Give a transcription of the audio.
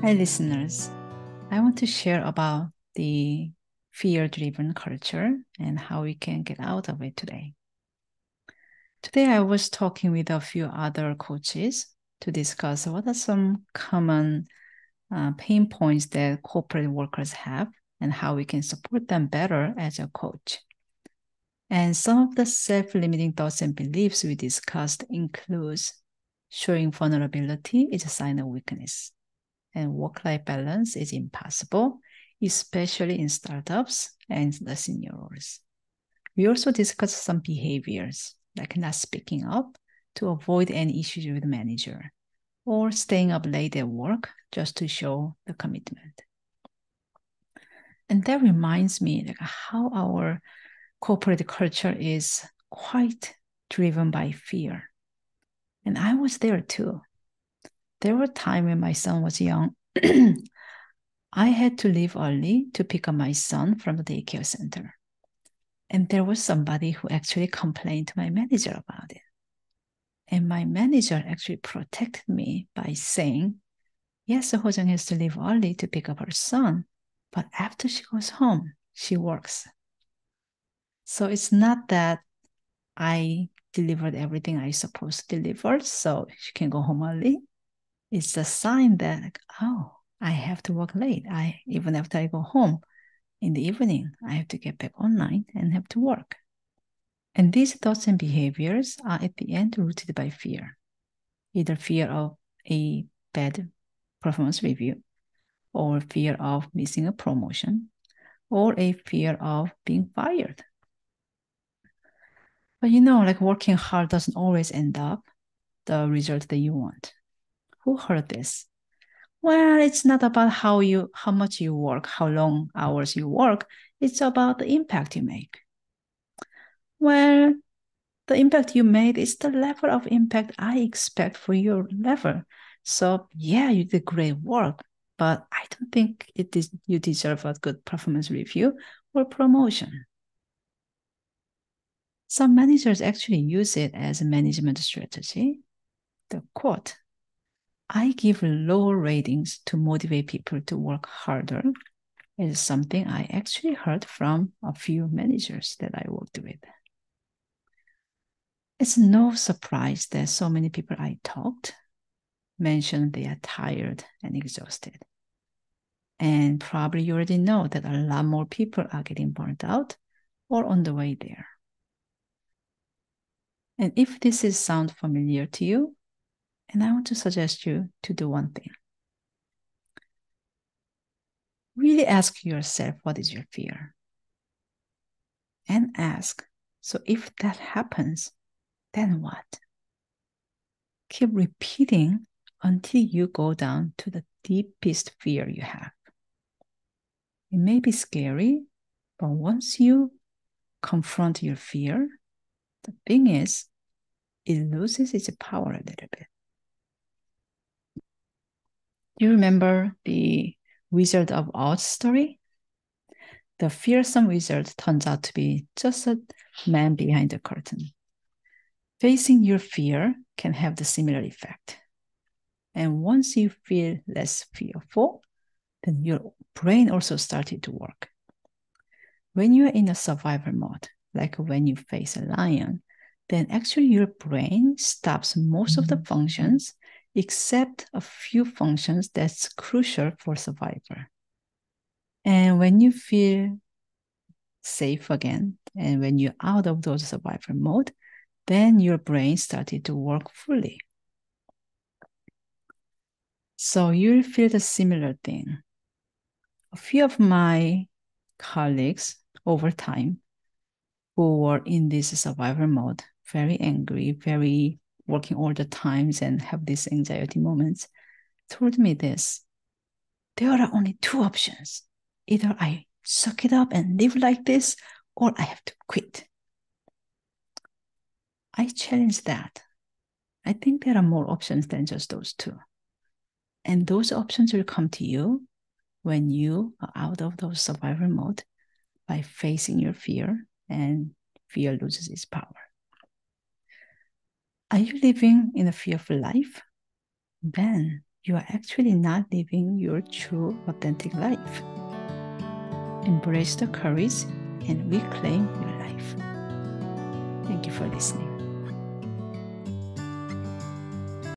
Hi, listeners. I want to share about the fear-driven culture and how we can get out of it today. Today, I was talking with a few other coaches to discuss what are some common pain points that corporate workers have and how we can support them better as a coach. And some of the self-limiting thoughts and beliefs we discussed includes showing vulnerability is a sign of weakness, and work-life balance is impossible, especially in startups and the senior roles. We also discussed some behaviors, like not speaking up to avoid any issues with the manager, or staying up late at work just to show the commitment. And that reminds me like how our corporate culture is quite driven by fear. And I was there too. There were times when my son was young, I had to leave early to pick up my son from the daycare center. And there was somebody who actually complained to my manager about it. And my manager actually protected me by saying, yes, Ho-jung has to leave early to pick up her son, but after she goes home, she works. So it's not that I delivered everything I supposed to deliver, so she can go home early. It's a sign that, oh, I have to work late. Even after I go home in the evening, I have to get back online and have to work. And these thoughts and behaviors are at the end rooted by fear, either fear of a bad performance review, or fear of missing a promotion, or a fear of being fired. But like working hard doesn't always end up the result that you want. Who heard this? Well, it's not about how much you work, how long hours you work. It's about the impact you make. Well, the impact you made is the level of impact I expect for your level. So yeah, you did great work, but I don't think you deserve a good performance review or promotion. Some managers actually use it as a management strategy. The quote, I give lower ratings to motivate people to work harder, is something I actually heard from a few managers that I worked with. It's no surprise that so many people I talked mentioned they are tired and exhausted. And probably you already know that a lot more people are getting burnt out or on the way there. And if this sounds familiar to you, and I want to suggest you to do one thing. Really ask yourself, what is your fear? And ask, so if that happens, then what? Keep repeating until you go down to the deepest fear you have. It may be scary, but once you confront your fear, the thing is, it loses its power a little bit. Do you remember the Wizard of Oz story? The fearsome wizard turns out to be just a man behind the curtain. Facing your fear can have the similar effect. And once you feel less fearful, then your brain also started to work. When you are in a survival mode, like when you face a lion, then actually your brain stops most of the functions except a few functions that's crucial for survival. And when you feel safe again, and when you're out of those survival mode, then your brain started to work fully. So you'll feel the similar thing. A few of my colleagues over time who were in this survival mode, very angry, very working all the times and have these anxiety moments, told me this. There are only two options. Either I suck it up and live like this, or I have to quit. I challenge that. I think there are more options than just those two. And those options will come to you when you are out of those survival mode by facing your fear, and fear loses its power. Are you living in a fearful life? Then you are actually not living your true, authentic life. Embrace the courage and reclaim your life. Thank you for listening.